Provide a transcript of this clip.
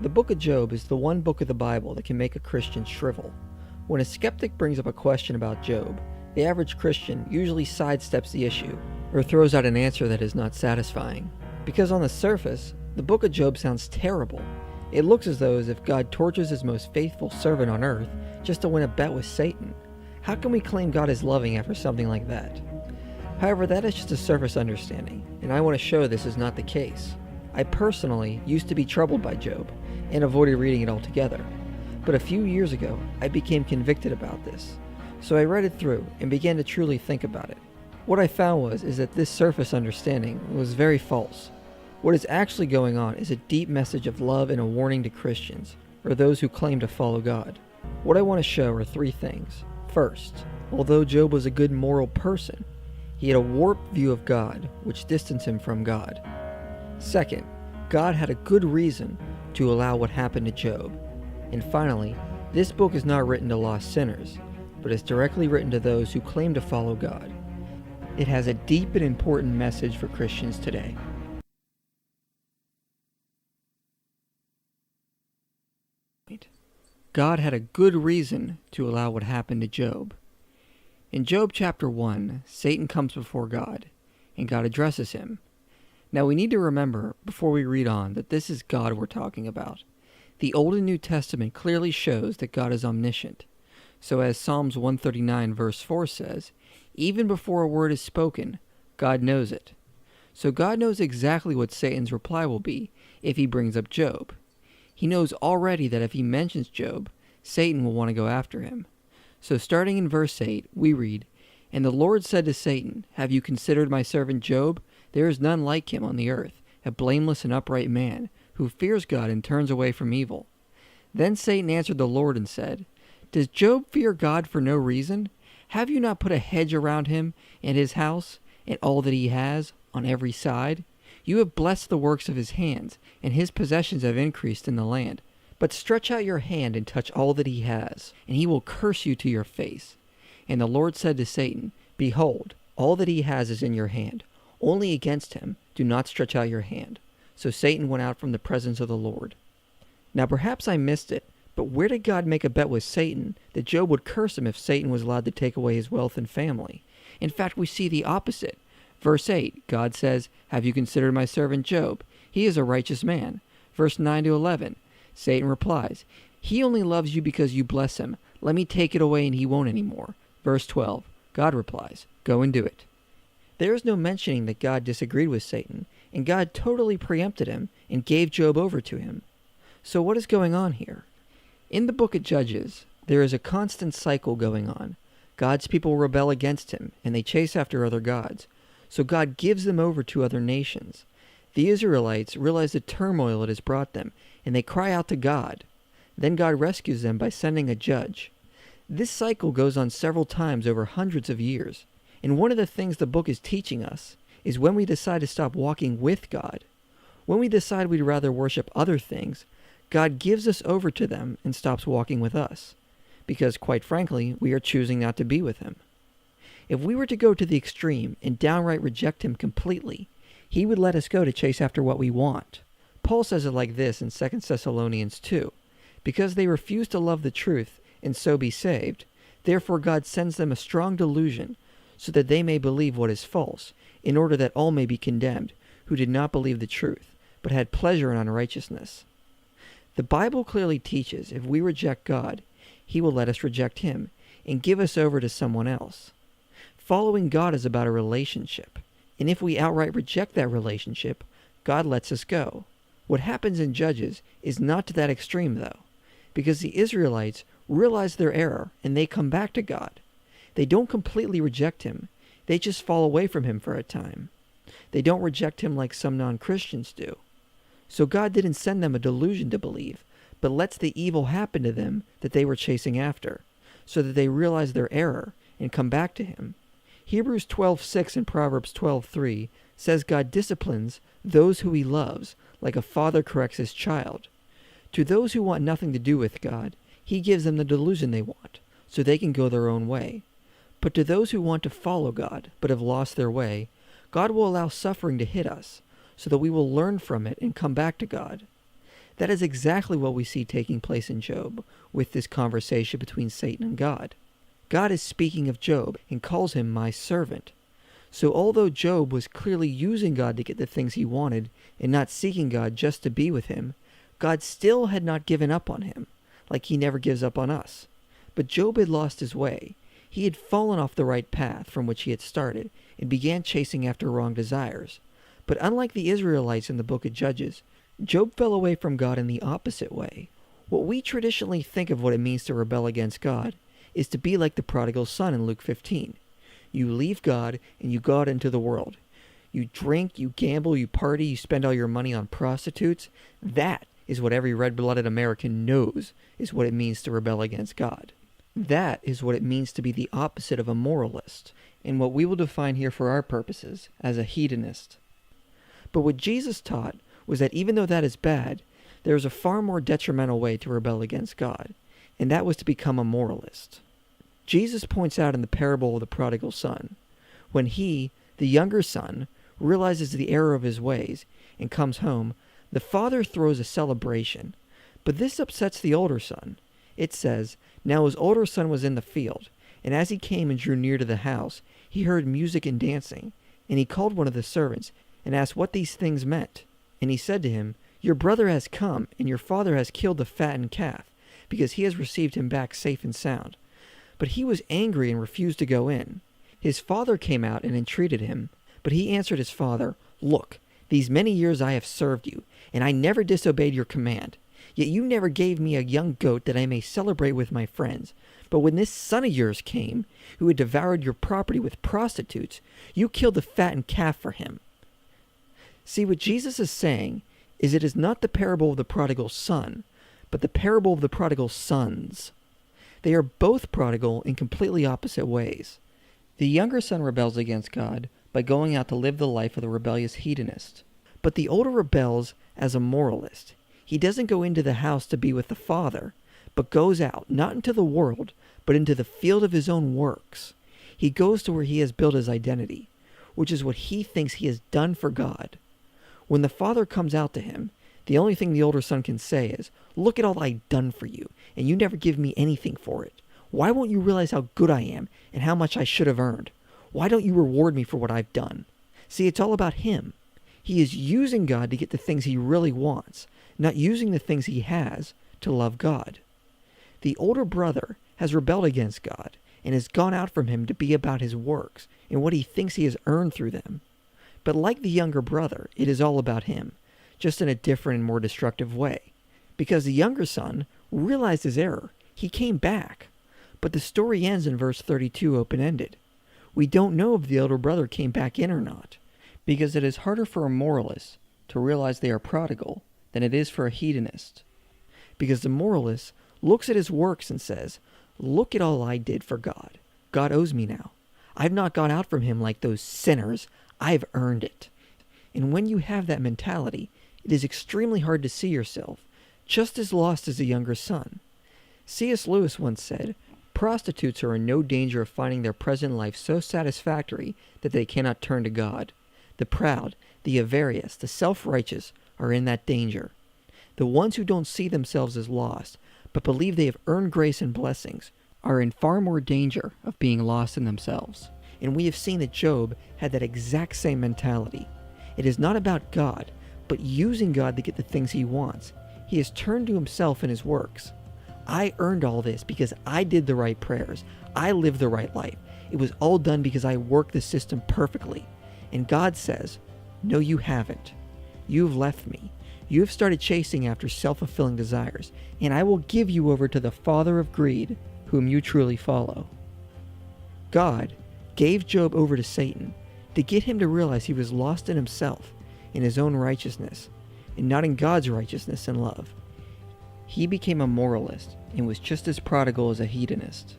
The book of Job is the one book of the Bible that can make a Christian shrivel. When a skeptic brings up a question about Job, the average Christian usually sidesteps the issue or throws out an answer that is not satisfying. Because on the surface, the book of Job sounds terrible. It looks as though as if God tortures his most faithful servant on earth just to win a bet with Satan. How can we claim God is loving after something like that? However, that is just a surface understanding, and I want to show this is not the case. I personally used to be troubled by Job and avoided reading it altogether. But a few years ago, I became convicted about this. So I read it through and began to truly think about it. What I found is that this surface understanding was very false. What is actually going on is a deep message of love and a warning to Christians, or those who claim to follow God. What I want to show are three things. First, although Job was a good moral person, he had a warped view of God, which distanced him from God. Second, God had a good reason to allow what happened to Job. And finally, this book is not written to lost sinners, but is directly written to those who claim to follow God. It has a deep and important message for Christians today. God had a good reason to allow what happened to Job. In Job chapter 1, Satan comes before God, and God addresses him. Now we need to remember, before we read on, that this is God we're talking about. The Old and New Testament clearly shows that God is omniscient. So as Psalms 139 verse 4 says, even before a word is spoken, God knows it. So God knows exactly what Satan's reply will be if he brings up Job. He knows already that if he mentions Job, Satan will want to go after him. So starting in verse 8, we read, "And the Lord said to Satan, Have you considered my servant Job? There is none like him on the earth, a blameless and upright man, who fears God and turns away from evil." Then Satan answered the Lord and said, "Does Job fear God for no reason? Have you not put a hedge around him and his house and all that he has on every side? You have blessed the works of his hands, and his possessions have increased in the land. But stretch out your hand and touch all that he has, and he will curse you to your face." And the Lord said to Satan, "Behold, all that he has is in your hand. Only against him do not stretch out your hand." So Satan went out from the presence of the Lord. Now perhaps I missed it, but where did God make a bet with Satan that Job would curse him if Satan was allowed to take away his wealth and family? In fact, we see the opposite. Verse 8, God says, "Have you considered my servant Job? He is a righteous man." Verse 9 to 11, Satan replies, "He only loves you because you bless him. Let me take it away and he won't anymore." Verse 12, God replies, "Go and do it." There is no mentioning that God disagreed with Satan, and God totally preempted him and gave Job over to him. So what is going on here? In the book of Judges, there is a constant cycle going on. God's people rebel against him, and they chase after other gods. So God gives them over to other nations. The Israelites realize the turmoil it has brought them, and they cry out to God. Then God rescues them by sending a judge. This cycle goes on several times over hundreds of years. And one of the things the book is teaching us is when we decide to stop walking with God, when we decide we'd rather worship other things, God gives us over to them and stops walking with us. Because, quite frankly, we are choosing not to be with him. If we were to go to the extreme and downright reject him completely, he would let us go to chase after what we want. Paul says it like this in 2 Thessalonians 2. "Because they refuse to love the truth and so be saved, therefore God sends them a strong delusion, so that they may believe what is false, in order that all may be condemned, who did not believe the truth, but had pleasure in unrighteousness." The Bible clearly teaches if we reject God, he will let us reject him and give us over to someone else. Following God is about a relationship, and if we outright reject that relationship, God lets us go. What happens in Judges is not to that extreme, though, because the Israelites realize their error and they come back to God. They don't completely reject him. They just fall away from him for a time. They don't reject him like some non-Christians do. So God didn't send them a delusion to believe, but lets the evil happen to them that they were chasing after, so that they realize their error and come back to him. Hebrews 12:6 and Proverbs 12:3 says God disciplines those who he loves like a father corrects his child. To those who want nothing to do with God, he gives them the delusion they want, so they can go their own way. But to those who want to follow God, but have lost their way, God will allow suffering to hit us, so that we will learn from it and come back to God. That is exactly what we see taking place in Job with this conversation between Satan and God. God is speaking of Job and calls him my servant. So although Job was clearly using God to get the things he wanted and not seeking God just to be with him, God still had not given up on him, like he never gives up on us. But Job had lost his way. He had fallen off the right path from which he had started and began chasing after wrong desires. But unlike the Israelites in the book of Judges, Job fell away from God in the opposite way. What we traditionally think of what it means to rebel against God is to be like the prodigal son in Luke 15. You leave God and you go out into the world. You drink, you gamble, you party, you spend all your money on prostitutes. That is what every red-blooded American knows is what it means to rebel against God. That is what it means to be the opposite of a moralist, and what we will define here for our purposes as a hedonist. But what Jesus taught was that even though that is bad, there is a far more detrimental way to rebel against God, and that was to become a moralist. Jesus points out in the parable of the prodigal son, when he, the younger son, realizes the error of his ways and comes home, the father throws a celebration. But this upsets the older son. It says, "Now his older son was in the field, and as he came and drew near to the house, he heard music and dancing. And he called one of the servants, and asked what these things meant. And he said to him, Your brother has come, and your father has killed the fattened calf, because he has received him back safe and sound. But he was angry and refused to go in. His father came out and entreated him. But he answered his father, Look, these many years I have served you, and I never disobeyed your command. Yet you never gave me a young goat that I may celebrate with my friends. But when this son of yours came, who had devoured your property with prostitutes, you killed the fattened calf for him." See, what Jesus is saying is it is not the parable of the prodigal son, but the parable of the prodigal sons. They are both prodigal in completely opposite ways. The younger son rebels against God by going out to live the life of the rebellious hedonist. But the older rebels as a moralist. He doesn't go into the house to be with the Father, but goes out, not into the world, but into the field of his own works. He goes to where he has built his identity, which is what he thinks he has done for God. When the Father comes out to him, the only thing the older son can say is, "Look at all I've done for you, and you never give me anything for it. Why won't you realize how good I am and how much I should have earned? Why don't you reward me for what I've done?" See, it's all about him. He is using God to get the things he really wants, not using the things he has to love God. The older brother has rebelled against God and has gone out from him to be about his works and what he thinks he has earned through them. But like the younger brother, it is all about him, just in a different and more destructive way. Because the younger son realized his error. He came back. But the story ends in verse 32 open-ended. We don't know if the elder brother came back in or not, because it is harder for a moralist to realize they are prodigal than it is for a hedonist. Because the moralist looks at his works and says, "Look at all I did for God. God owes me now. I've not gone out from him like those sinners. I've earned it." And when you have that mentality, it is extremely hard to see yourself just as lost as the younger son. C.S. Lewis once said, "Prostitutes are in no danger of finding their present life so satisfactory that they cannot turn to God. The proud, the avaricious, the self-righteous are in that danger. The ones who don't see themselves as lost, but believe they have earned grace and blessings, are in far more danger of being lost in themselves." And we have seen that Job had that exact same mentality. It is not about God, but using God to get the things he wants. He has turned to himself and his works. I earned all this because I did the right prayers. I lived the right life. It was all done because I worked the system perfectly. And God says, "No, you haven't. You've left me. You have started chasing after self-fulfilling desires, and I will give you over to the father of greed, whom you truly follow." God gave Job over to Satan to get him to realize he was lost in himself, in his own righteousness, and not in God's righteousness and love. He became a moralist and was just as prodigal as a hedonist.